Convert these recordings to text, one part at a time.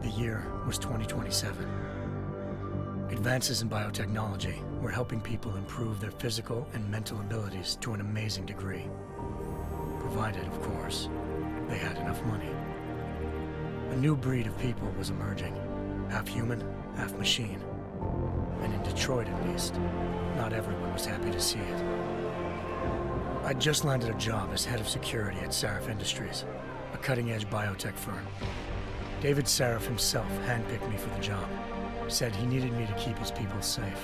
The year was 2027. Advances in biotechnology were helping people improve their physical and mental abilities to an amazing degree. Provided, of course, they had enough money. A new breed of people was emerging, half human, half machine. And in Detroit, at least, not everyone was happy to see it. I'd just landed a job as head of security at Sarif Industries, a cutting-edge biotech firm. David Sarif himself handpicked me for the job, said he needed me to keep his people safe.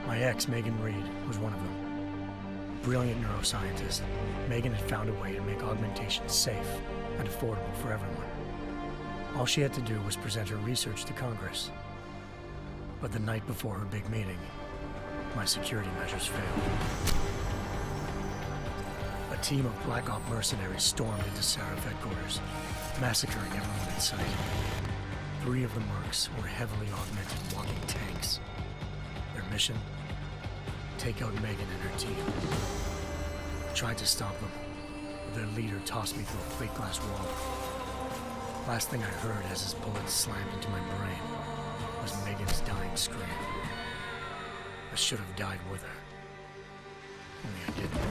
My ex, Megan Reed, was one of them. Brilliant neuroscientist, Megan had found a way to make augmentation safe and affordable for everyone. All she had to do was present her research to Congress. But the night before her big meeting, my security measures failed. A team of Black Op mercenaries stormed into Sarif headquarters, massacring everyone in sight. 3 of the mercs were heavily augmented walking tanks. Their mission? Take out Megan and her team. I tried to stop them, but their leader tossed me through a plate glass wall. Last thing I heard as his bullets slammed into my brain was Megan's dying scream. I should have died with her. Only I didn't.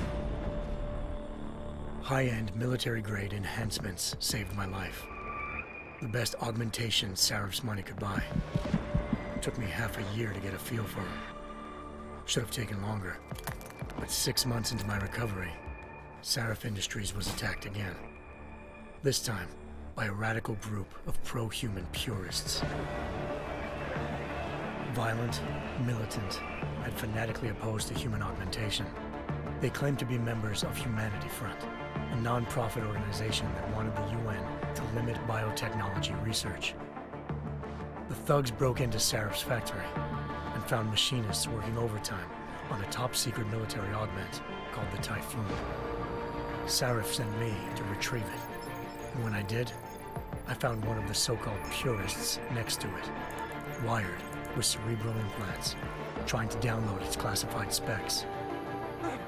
High-end military-grade enhancements saved my life. The best augmentation Sarif's money could buy. It took me half a year to get a feel for them. Should have taken longer. But 6 months into my recovery, Sarif Industries was attacked again. This time, by a radical group of pro-human purists. Violent, militant, and fanatically opposed to human augmentation. They claimed to be members of Humanity Front, a non-profit organization that wanted the UN to limit biotechnology research. The thugs broke into Sarif's factory and found machinists working overtime on a top-secret military augment called the Typhoon. Sarif sent me to retrieve it, and when I did, I found one of the so-called purists next to it, wired with cerebral implants, trying to download its classified specs.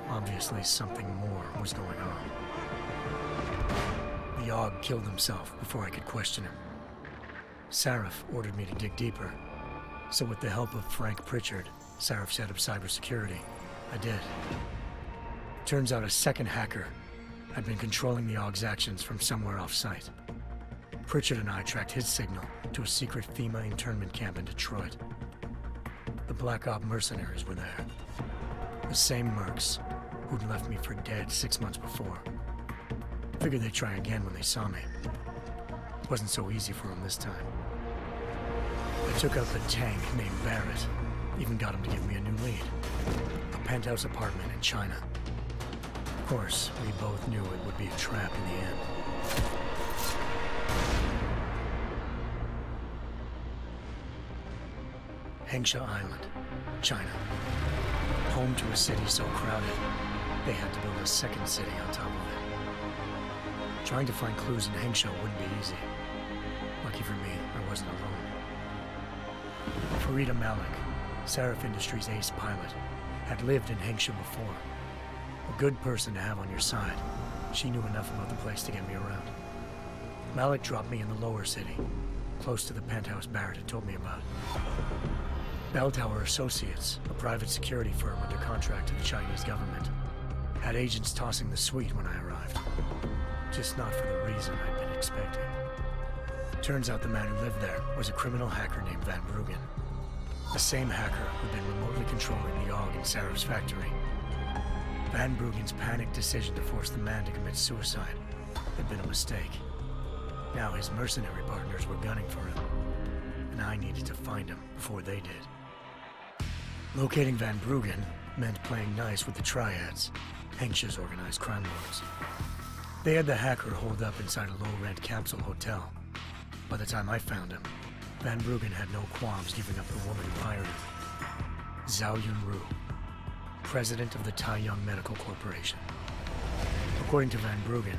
Obviously, something more was going on. The AUG killed himself before I could question him. Sarif ordered me to dig deeper, so with the help of Frank Pritchard, Sarif's head of cybersecurity, I did. Turns out a second hacker had been controlling the AUG's actions from somewhere off-site. Pritchard and I tracked his signal to a secret FEMA internment camp in Detroit. The Black Op mercenaries were there. The same mercs who'd left me for dead 6 months before. Figured they'd try again when they saw me. It wasn't so easy for them this time. I took out the tank named Barrett, even got him to give me a new lead. A penthouse apartment in China. Of course, we both knew it would be a trap in the end. Hengsha Island, China. Home to a city so crowded, they had to build a second city on top of it. Trying to find clues in Hengsha wouldn't be easy. Lucky for me, I wasn't alone. Farida Malik, Sarif Industries' ace pilot, had lived in Hengsha before. A good person to have on your side. She knew enough about the place to get me around. Malik dropped me in the lower city, close to the penthouse Barrett had told me about. Bell Tower Associates, a private security firm under contract to the Chinese government, had agents tossing the suite when I arrived. Just not for the reason I'd been expecting. Turns out the man who lived there was a criminal hacker named Van Bruggen. The same hacker who'd been remotely controlling the AUG in Sarif's factory. Van Bruggen's panicked decision to force the man to commit suicide had been a mistake. Now his mercenary partners were gunning for him, and I needed to find him before they did. Locating Van Bruggen meant playing nice with the Triads, Hengsha's organized crime lords. They had the hacker holed up inside a low-rent capsule hotel. By the time I found him, Van Bruggen had no qualms giving up the woman who hired him. Zhao Yunru, president of the Taiyang Medical Corporation. According to Van Bruggen,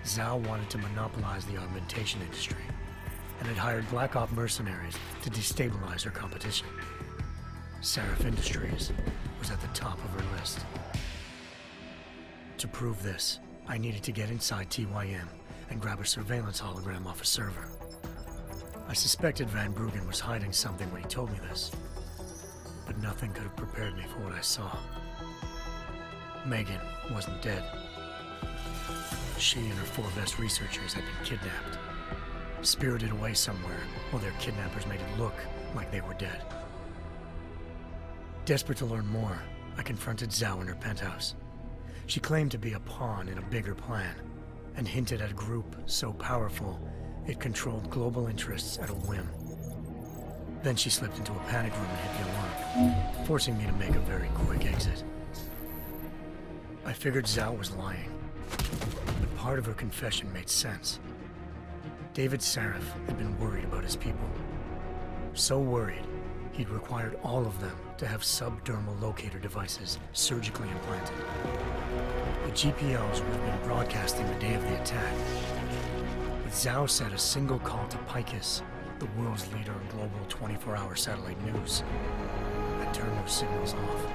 Zhao wanted to monopolize the augmentation industry and had hired Black Op mercenaries to destabilize her competition. Sarif Industries was at the top of her list. To prove this, I needed to get inside TYM and grab a surveillance hologram off a server. I suspected Van Bruggen was hiding something when he told me this, but nothing could have prepared me for what I saw. Megan wasn't dead. She and her 4 best researchers had been kidnapped, spirited away somewhere while their kidnappers made it look like they were dead. Desperate to learn more, I confronted Zhao in her penthouse. She claimed to be a pawn in a bigger plan, and hinted at a group so powerful it controlled global interests at a whim. Then she slipped into a panic room and hit the alarm, forcing me to make a very quick exit. I figured Zhao was lying, but part of her confession made sense. David Sarif had been worried about his people. So worried, he'd required all of them to have subdermal locator devices surgically implanted. The GPLs would have been broadcasting the day of the attack. But Zhao said a single call to Picus, the world's leader in global 24-hour satellite news, had turned those signals off.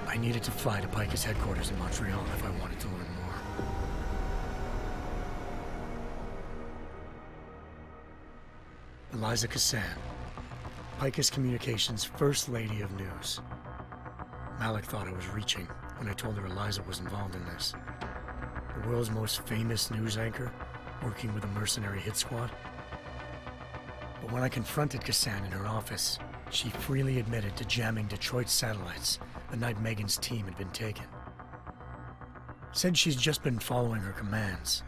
I needed to fly to Picus headquarters in Montreal if I wanted to learn more. Eliza Cassan, Picus Communications' First Lady of News. Malik thought I was reaching when I told her Eliza was involved in this. The world's most famous news anchor, working with a mercenary hit squad. But when I confronted Cassan in her office, she freely admitted to jamming Detroit's satellites the night Megan's team had been taken. Said she's just been following her commands.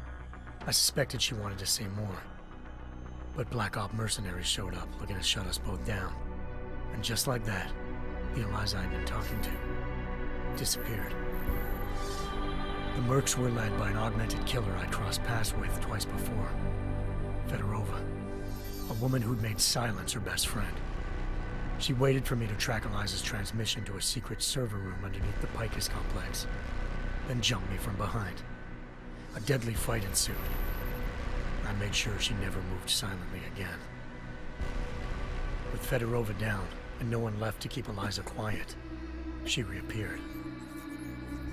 I suspected she wanted to say more. But Black Op mercenaries showed up looking to shut us both down. And just like that, the Eliza I'd been talking to disappeared. The Mercs were led by an augmented killer I'd crossed paths with twice before, Fedorova, a woman who'd made silence her best friend. She waited for me to track Eliza's transmission to a secret server room underneath the Picus complex, then jumped me from behind. A deadly fight ensued. I made sure she never moved silently again. With Fedorova down and no one left to keep Eliza quiet, she reappeared.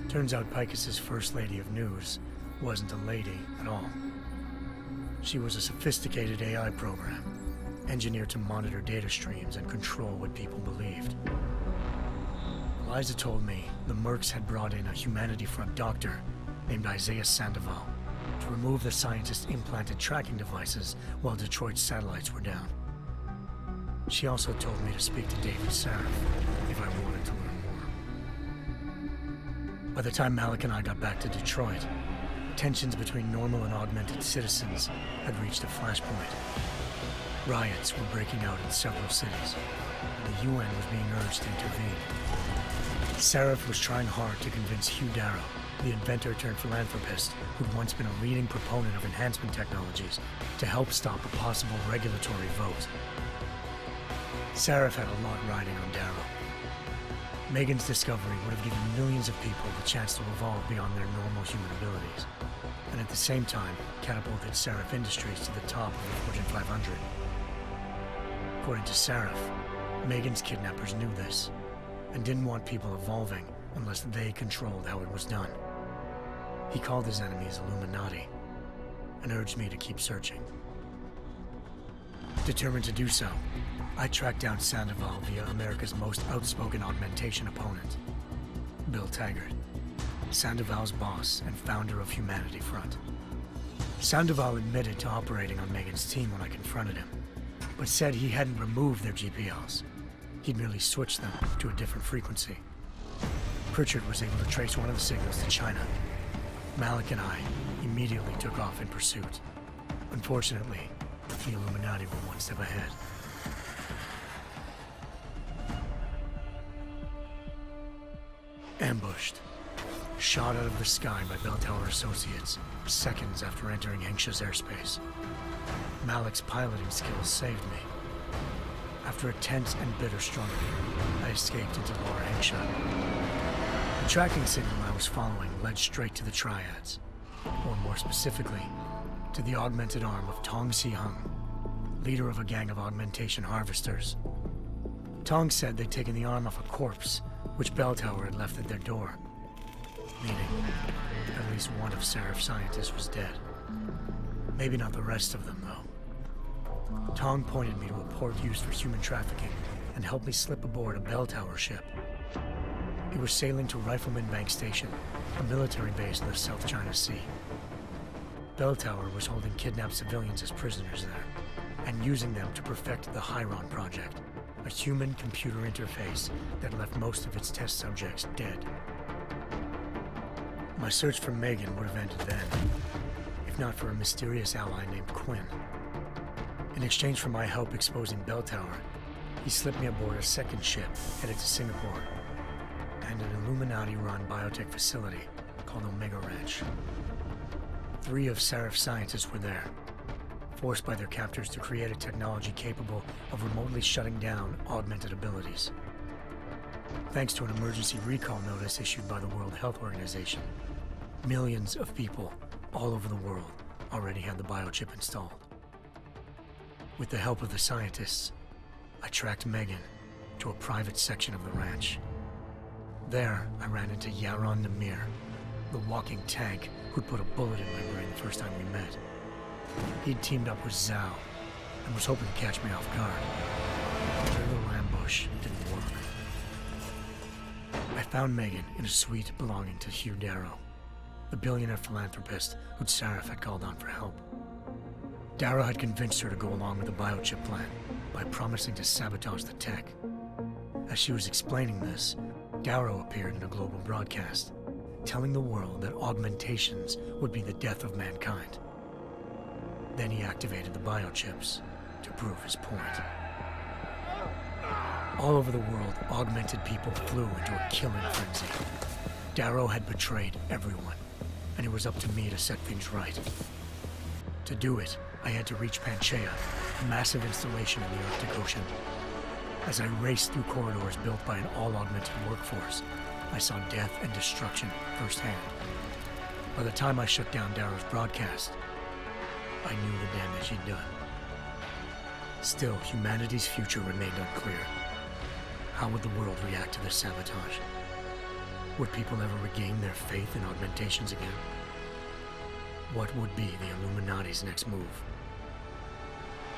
Turns out Picus's First Lady of News wasn't a lady at all. She was a sophisticated AI program, engineered to monitor data streams and control what people believed. Eliza told me the Mercs had brought in a Humanity Front doctor named Isaiah Sandoval to remove the scientist's implanted tracking devices while Detroit's satellites were down. She also told me to speak to David Sarif if I wanted to learn more. By the time Malik and I got back to Detroit, tensions between normal and augmented citizens had reached a flashpoint. Riots were breaking out in several cities, and the UN was being urged to intervene. Sarif was trying hard to convince Hugh Darrow, the inventor-turned-philanthropist who'd once been a leading proponent of enhancement technologies, to help stop a possible regulatory vote. Sarif had a lot riding on Darrow. Megan's discovery would have given millions of people the chance to evolve beyond their normal human abilities, and at the same time catapulted Sarif Industries to the top of the Fortune 500. According to Sarif, Megan's kidnappers knew this, and didn't want people evolving unless they controlled how it was done. He called his enemies Illuminati, and urged me to keep searching. Determined to do so, I tracked down Sandoval via America's most outspoken augmentation opponent, Bill Taggart, Sandoval's boss and founder of Humanity Front. Sandoval admitted to operating on Megan's team when I confronted him, but said he hadn't removed their GPLs. He'd merely switched them to a different frequency. Pritchard was able to trace one of the signals to China. Malik and I immediately took off in pursuit. Unfortunately, the Illuminati were one step ahead. Ambushed. Shot out of the sky by Bell Tower Associates, seconds after entering Hengsha's airspace. Malik's piloting skills saved me. After a tense and bitter struggle, I escaped into Lower Hengsha. The tracking signal I was following led straight to the Triads, or more specifically, to the augmented arm of Tong Si-hung, leader of a gang of augmentation harvesters. Tong said they'd taken the arm off a corpse, which Bell Tower had left at their door, meaning at least one of Sarif's scientists was dead. Maybe not the rest of them, though. Tong pointed me to a port used for human trafficking and helped me slip aboard a bell tower ship. It was sailing to Rifleman Bank Station, a military base in the South China Sea. Bell Tower was holding kidnapped civilians as prisoners there, and using them to perfect the Hyron Project, a human-computer interface that left most of its test subjects dead. My search for Megan would have ended then, if not for a mysterious ally named Quinn. In exchange for my help exposing Bell Tower, he slipped me aboard a second ship headed to Singapore, and an Illuminati-run biotech facility called Omega Ranch. 3 of Serif's scientists were there, forced by their captors to create a technology capable of remotely shutting down augmented abilities. Thanks to an emergency recall notice issued by the World Health Organization, millions of people all over the world already had the biochip installed. With the help of the scientists, I tracked Megan to a private section of the ranch. There, I ran into Yaron Namir, the walking tank who'd put a bullet in my brain the first time we met. He'd teamed up with Zhao and was hoping to catch me off guard. Their little ambush didn't work. I found Megan in a suite belonging to Hugh Darrow, the billionaire philanthropist who'd Sarif had called on for help. Darrow had convinced her to go along with the biochip plan by promising to sabotage the tech. As she was explaining this, Darrow appeared in a global broadcast, telling the world that augmentations would be the death of mankind. Then he activated the biochips to prove his point. All over the world, augmented people flew into a killing frenzy. Darrow had betrayed everyone, and it was up to me to set things right. To do it, I had to reach Panchaea, a massive installation in the Arctic Ocean. As I raced through corridors built by an all-augmented workforce, I saw death and destruction firsthand. By the time I shut down Darrow's broadcast, I knew the damage he'd done. Still, humanity's future remained unclear. How would the world react to this sabotage? Would people ever regain their faith in augmentations again? What would be the Illuminati's next move?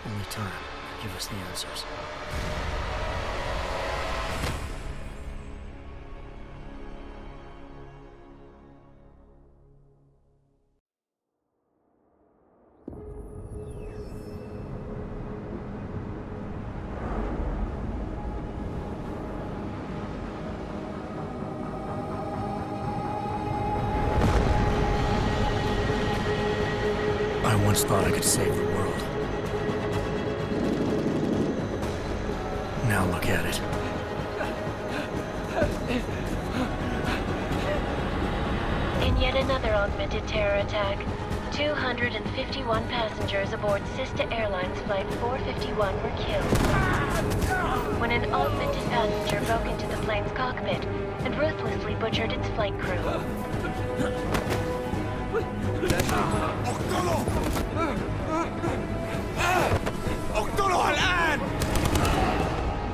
Only time will give us the answers. I once thought I could save the world. Now look at it. In yet another augmented terror attack, 251 passengers aboard Sister Airlines Flight 451 were killed when an augmented passenger broke into the plane's cockpit and ruthlessly butchered its flight crew.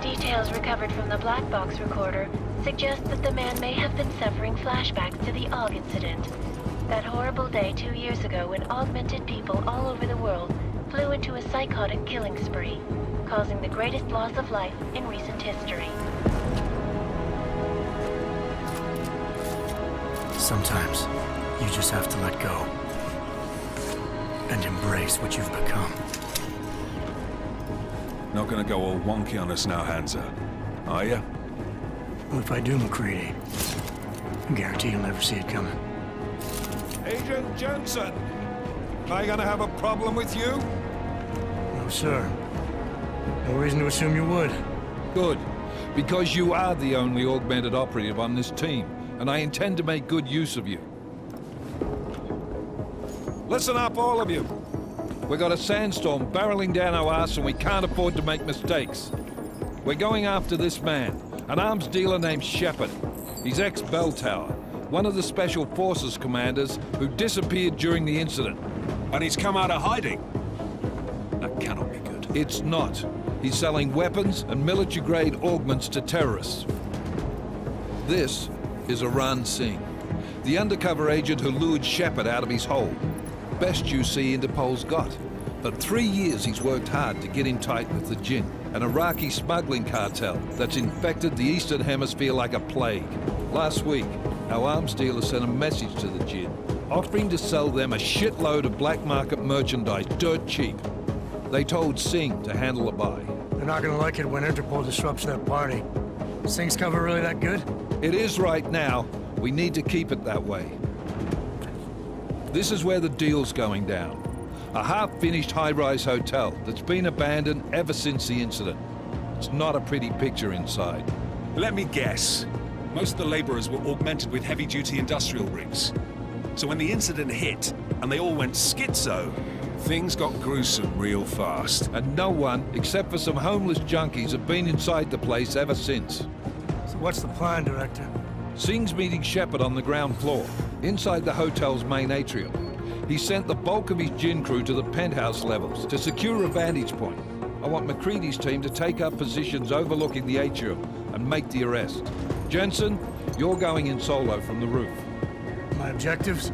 Details recovered from the black box recorder suggest that the man may have been suffering flashbacks to the AUG incident. That horrible day 2 years ago when augmented people all over the world flew into a psychotic killing spree, causing the greatest loss of life in recent history. Sometimes, you just have to let go and embrace what you've become. Not gonna go all wonky on us now, Hansa, are ya? Well, if I do, McCready, I guarantee you'll never see it coming. Agent Jensen, am I gonna have a problem with you? No, sir. No reason to assume you would. Good, because you are the only augmented operative on this team, and I intend to make good use of you. Listen up, all of you. We got a sandstorm barreling down our ass and we can't afford to make mistakes. We're going after this man, an arms dealer named Shepard. He's ex-Bell Tower, one of the Special Forces commanders who disappeared during the incident. And he's come out of hiding? That cannot be good. It's not. He's selling weapons and military-grade augments to terrorists. This is Aran Singh, the undercover agent who lured Shepard out of his hole. best UC Interpol's got. For 3 years he's worked hard to get in tight with the Jinn, an Iraqi smuggling cartel that's infected the Eastern Hemisphere like a plague. Last week, our arms dealer sent a message to the Jinn, offering to sell them a shitload of black market merchandise dirt cheap. They told Singh to handle the buy. They're not gonna like it when Interpol disrupts their party. Singh's cover really that good? It is right now. We need to keep it that way. This is where the deal's going down. A half-finished high-rise hotel that's been abandoned ever since the incident. It's not a pretty picture inside. Let me guess. Most of the laborers were augmented with heavy-duty industrial rigs. So when the incident hit, and they all went schizo, things got gruesome real fast. And no one, except for some homeless junkies, have been inside the place ever since. So what's the plan, Director? Singh's meeting Shepard on the ground floor, inside the hotel's main atrium. He sent the bulk of his Jinn crew to the penthouse levels to secure a vantage point. I want McCready's team to take up positions overlooking the atrium and make the arrest. Jensen, you're going in solo from the roof. My objectives?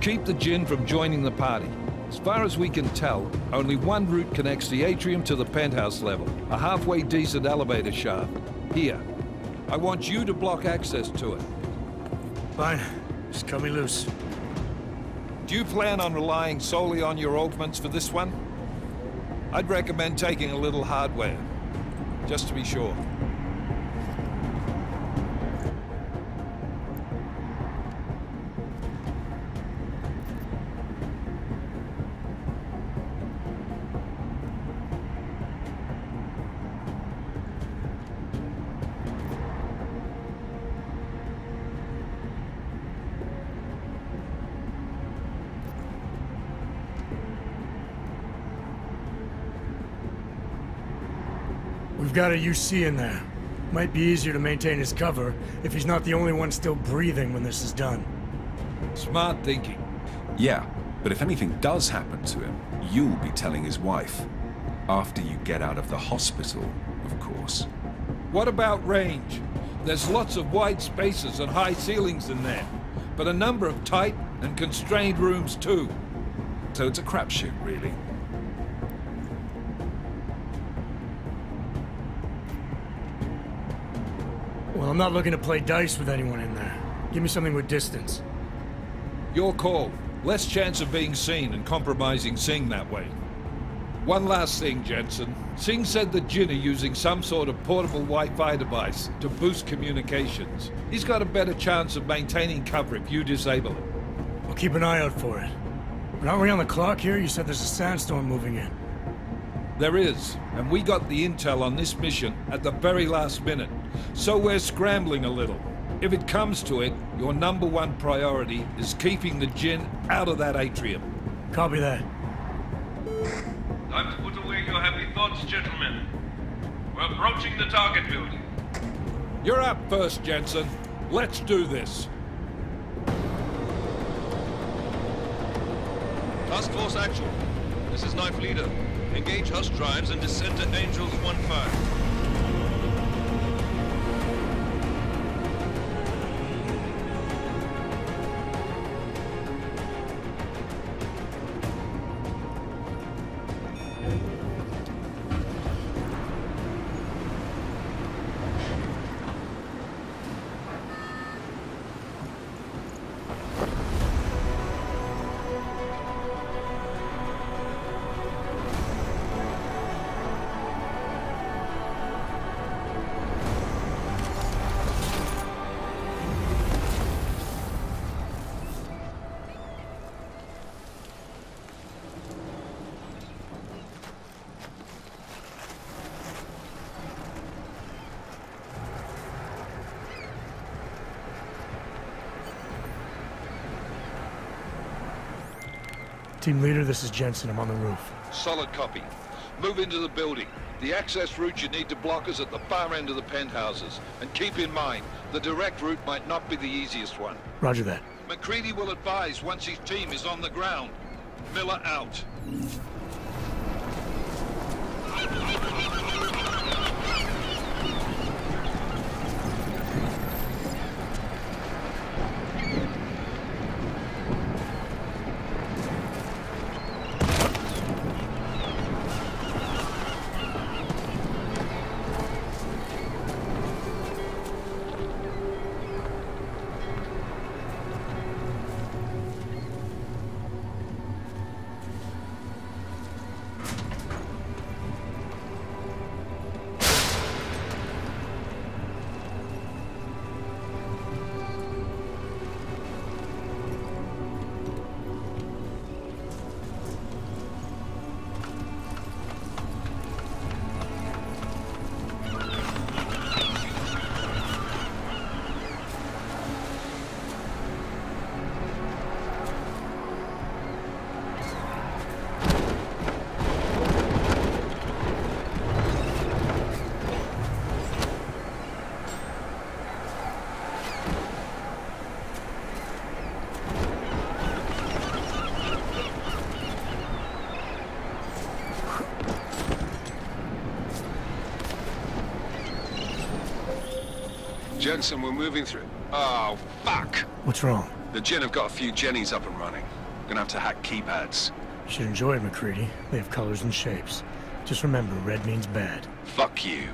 Keep the Jinn from joining the party. As far as we can tell, only one route connects the atrium to the penthouse level, a halfway decent elevator shaft. Here. I want you to block access to it. Fine. Just cut me loose. Do you plan on relying solely on your augments for this one? I'd recommend taking a little hardware, just to be sure. We've got a UC in there. Might be easier to maintain his cover if he's not the only one still breathing when this is done. Smart thinking. Yeah, but if anything does happen to him, you'll be telling his wife. After you get out of the hospital, of course. What about range? There's lots of wide spaces and high ceilings in there, but a number of tight and constrained rooms too. So it's a crapshoot, really. Well, I'm not looking to play dice with anyone in there. Give me something with distance. Your call. Less chance of being seen and compromising Singh that way. One last thing, Jensen. Singh said the Jinn are using some sort of portable Wi-Fi device to boost communications. He's got a better chance of maintaining cover if you disable it. I'll keep an eye out for it. But aren't we on the clock here? You said there's a sandstorm moving in. There is, and we got the intel on this mission at the very last minute, so we're scrambling a little. If it comes to it, your #1 priority is keeping the Jinn out of that atrium. Copy that. Time to put away your happy thoughts, gentlemen. We're approaching the target building. You're up first, Jensen. Let's do this. Task Force Actual. This is Knife Leader. Engage Hush drives and descend to Angels 1-5. Team leader, this is Jensen. I'm on the roof. Solid copy. Move into the building. The access route you need to block is at the far end of the penthouses. And keep in mind, the direct route might not be the easiest one. Roger that. McCready will advise once his team is on the ground. Miller out. Jensen, we're moving through. Oh, fuck! What's wrong? The Gen have got a few Jennies up and running. Gonna have to hack keypads. You should enjoy it, McCready. They have colors and shapes. Just remember, red means bad. Fuck you.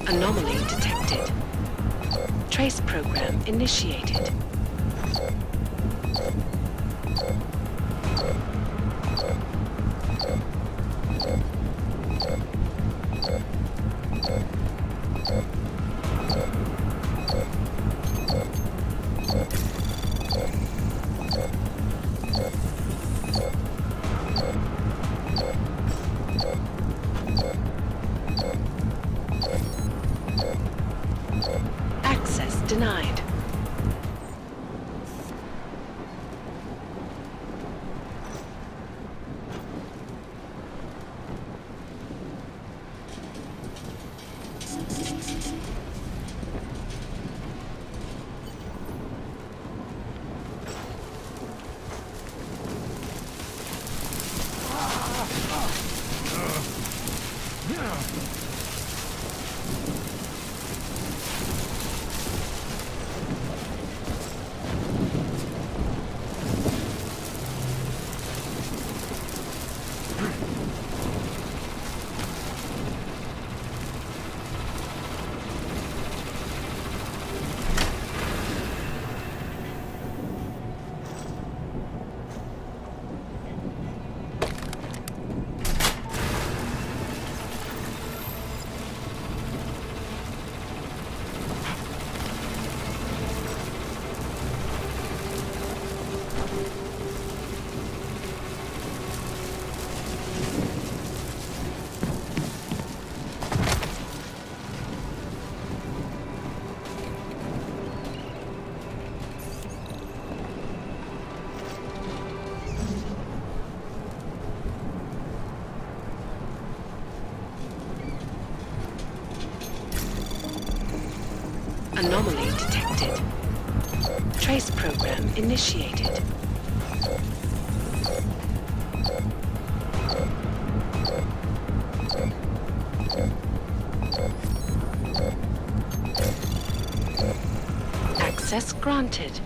Anomaly detected. Trace program initiated. Anomaly detected. Trace program initiated. Access granted.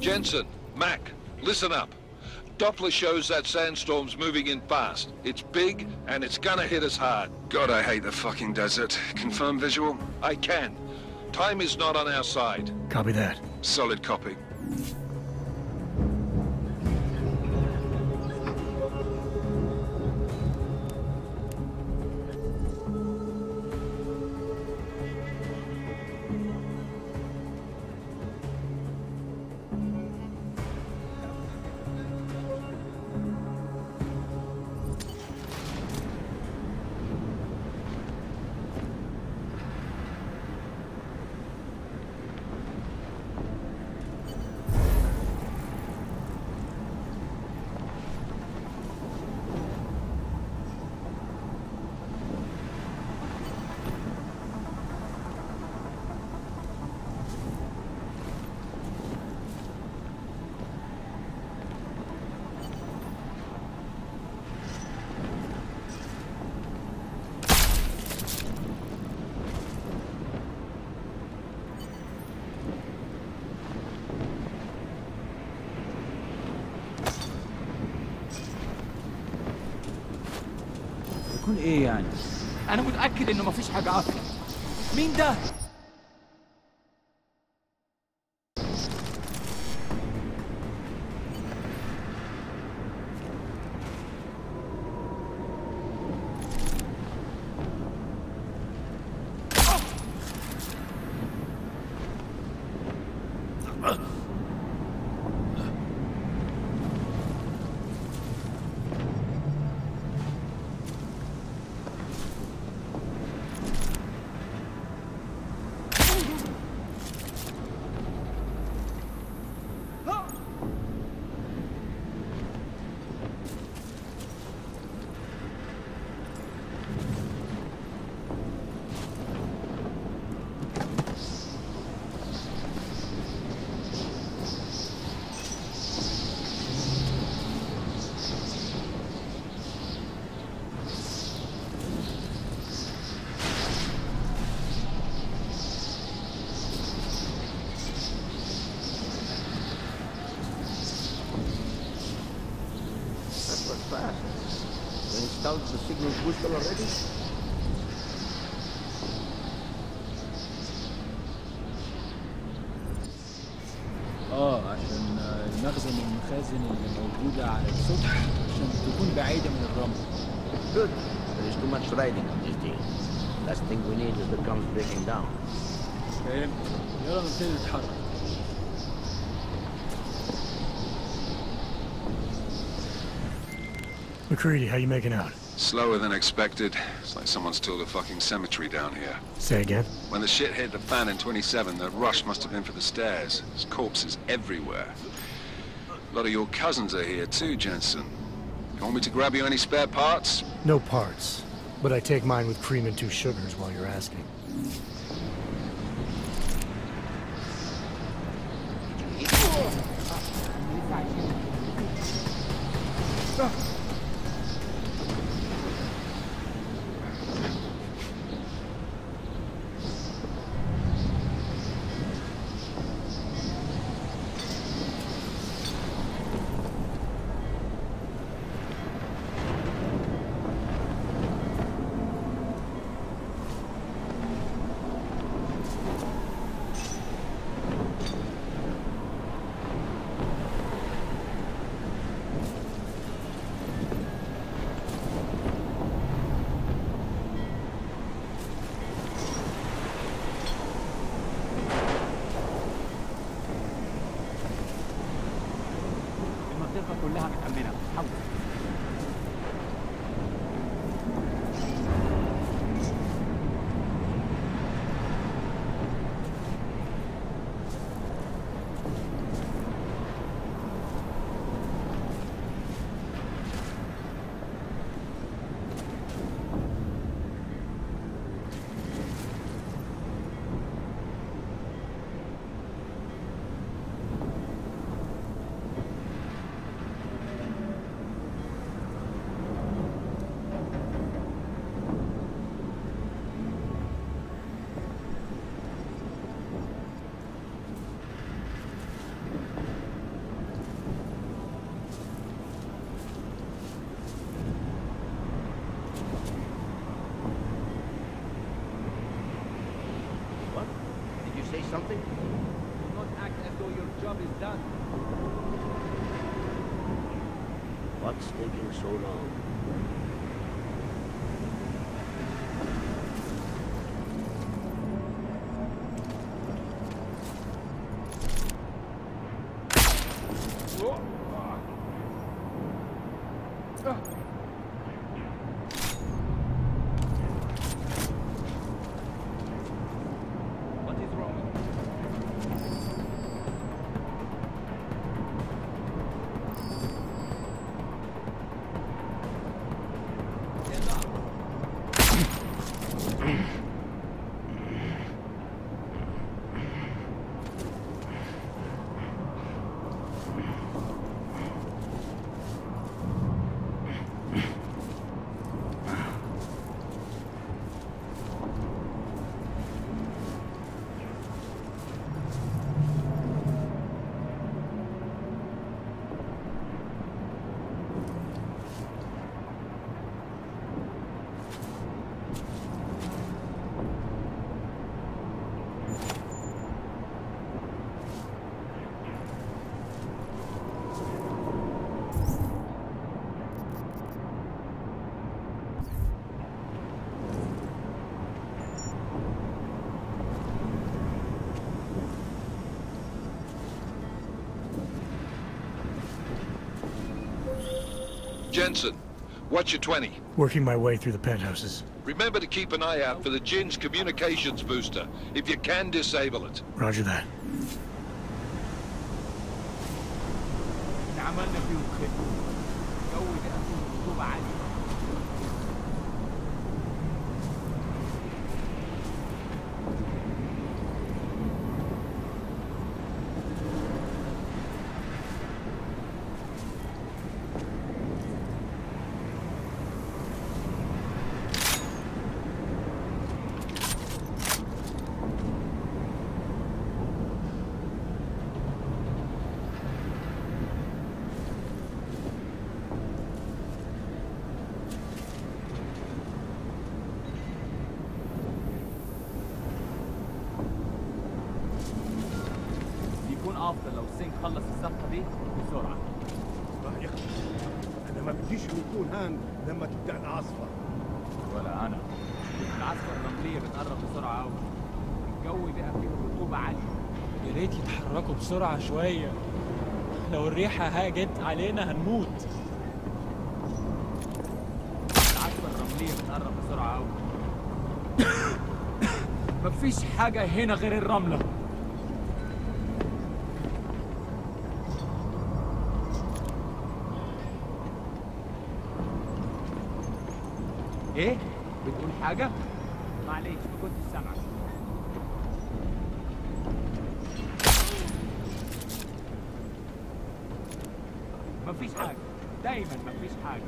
Jensen, Mac, listen up. Doppler shows that sandstorm's moving in fast. It's big, and it's gonna hit us hard. God, I hate the fucking desert. Confirm visual? I can. Time is not on our side. Copy that. Solid copy. يكون ايه يعني؟ انا متأكد انه مفيش حاجة اصلا. مين ده؟ Installed the signal booster already? عشان المخزن والمخازن اللي موجودة على السطح عشان تكون بعيدة من الرمل. Good. There is too much riding on this deal. Last thing we need is the guns breaking down. فهمت. يلا نبتدي نتحرك. McCready, how you making out? Slower than expected. It's like someone's tilled a fucking cemetery down here. Say again? When the shit hit the fan in 27, the rush must have been for the stairs. There's corpses everywhere. A lot of your cousins are here too, Jensen. You want me to grab you any spare parts? No parts. But I take mine with cream and 2 sugars while you're asking. المنطقة كلها متأمنة. حاول. Say something? Do not act as though your job is done. What's taking so long? Jensen, what's your 20? Working my way through the penthouses. Remember to keep an eye out for the Jinn's communications booster, if you can disable it. Roger that. عملنا فيه الخدمة. الجو ده فيه رطوبة عالية. افضل لو سينك خلص الصفقه دي بسرعه. اسمع يا اخي، انا ما بديش نكون هان لما تبدا العاصفه. ولا انا. العاصفه الرمليه بتقرب بسرعه قوي. الجو بقى فيه رطوبه عاليه. يا ريت يتحركوا بسرعه شويه. لو الريحه هاجت علينا هنموت. العاصفه الرمليه بتقرب بسرعه قوي. مفيش حاجه هنا غير الرمله. ايه؟ بتقول حاجة؟ معلش ما كنتش سامعك. مفيش حاجة، دايما مفيش حاجة.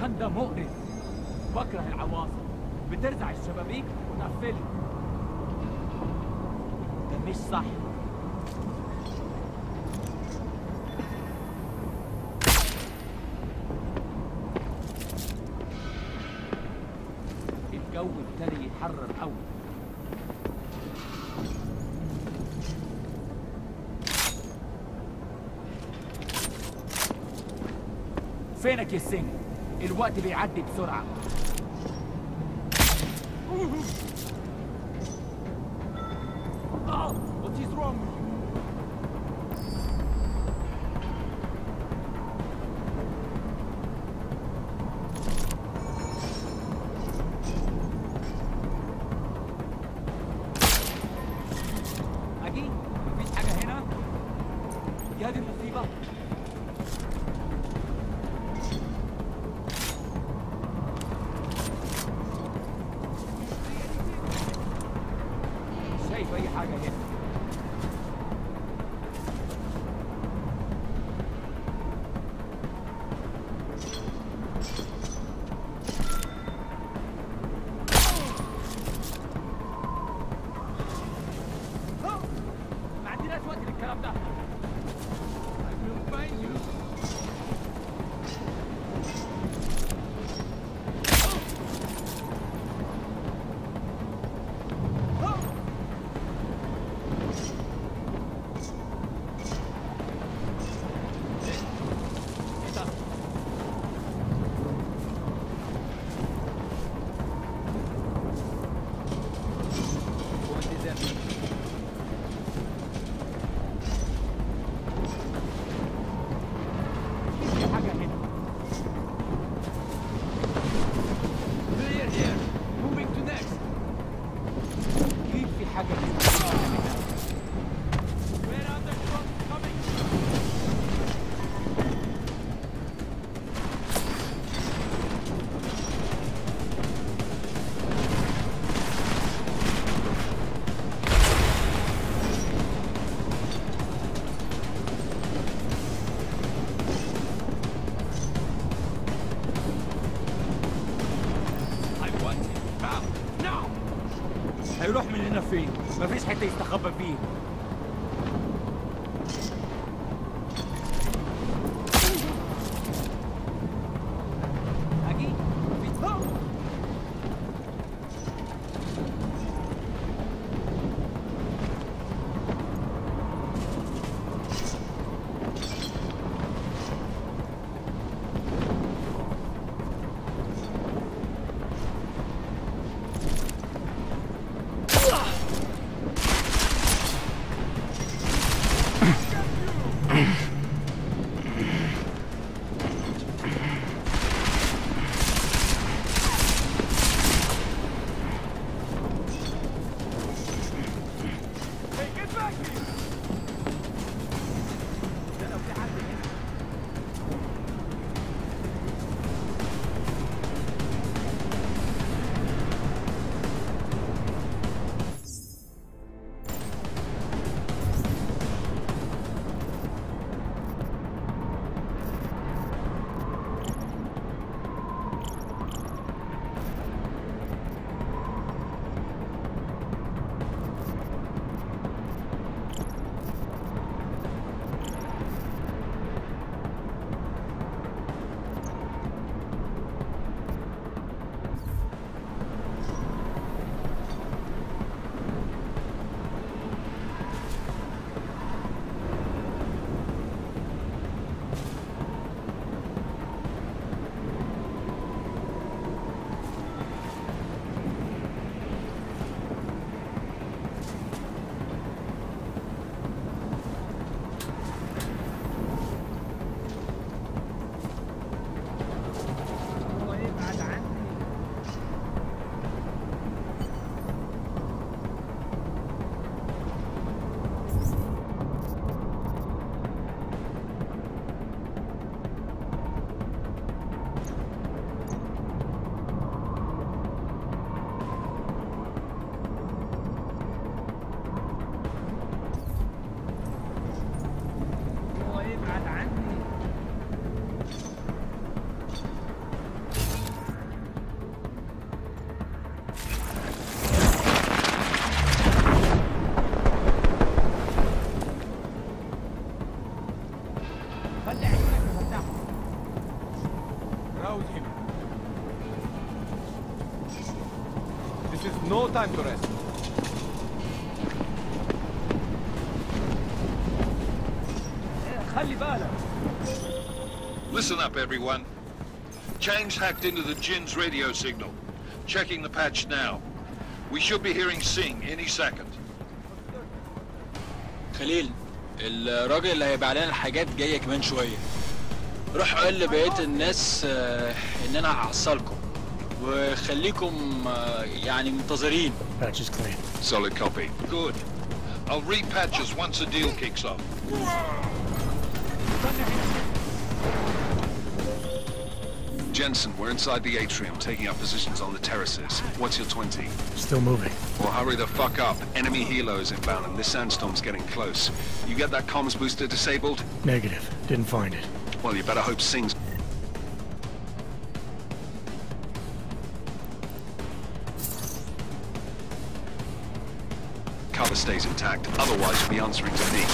المكان ده مقرف. بكره العواصف، بترزع الشبابيك وتقفلها. ده مش صح. الجو ابتدى يتحرر قوي. فينك يا سينج؟ الوقت بيعدي بسرعة. What is wrong with you? أكيد مفيش حاجة هنا. دي هذه المصيبة. شايف أي حاجة هنا. ما عندناش وقت للكلام ده. I will find you. هيروح من هنا فين؟ مفيش حته يستخبى فيه. خلي عيونك مفتحة. Rouse him. This is no time to rest. خلي بالك. Listen up, everyone. Chang's hacked into the Jin's radio signal. Checking the patch now. We should be hearing Sing any second. خليل، الراجل اللي هيبيع لنا الحاجات جاية كمان شوية. روح قول لبقية الناس إن أنا هحصلكم. وخليكم يعني منتظرين. Patch is clean. Solid copy. Good. I'll repatch us once the deal kicks off. Jensen, we're inside the atrium, taking up positions on the terraces. What's your 20? Still moving. Well, hurry the fuck up. Enemy helos inbound and this sandstorm's getting close. You get that comms booster disabled? Negative. Didn't find it. Well, you better hope Sing's... cover stays intact. Otherwise, you'll be answering to me.